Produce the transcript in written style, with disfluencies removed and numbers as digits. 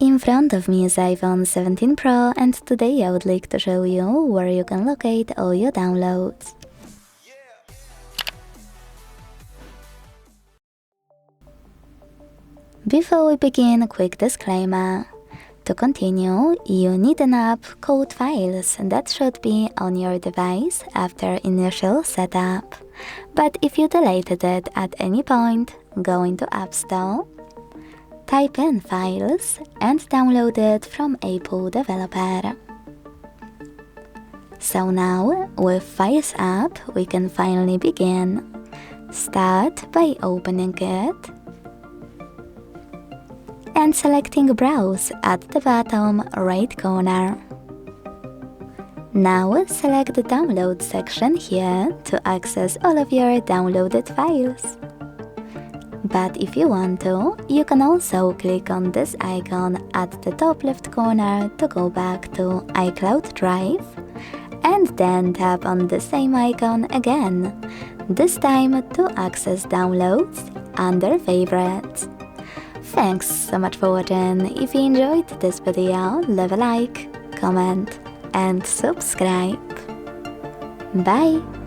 In front of me is iPhone 17 Pro, and today I would like to show you where you can locate all your downloads. Before we begin, a quick disclaimer. To continue, you need an app called Files that should be on your device after initial setup. But if you deleted it at any point, go into App Store, type in Files and download it from Apple developer. So now, with Files app, we can finally begin. Start by opening it and selecting Browse at the bottom right corner. Now select the Download section here to access all of your downloaded files. But if you want to, you can also click on this icon at the top left corner to go back to iCloud Drive, and then tap on the same icon again, this time to access downloads under Favorites. Thanks so much for watching. If you enjoyed this video, leave a like, comment and subscribe. Bye!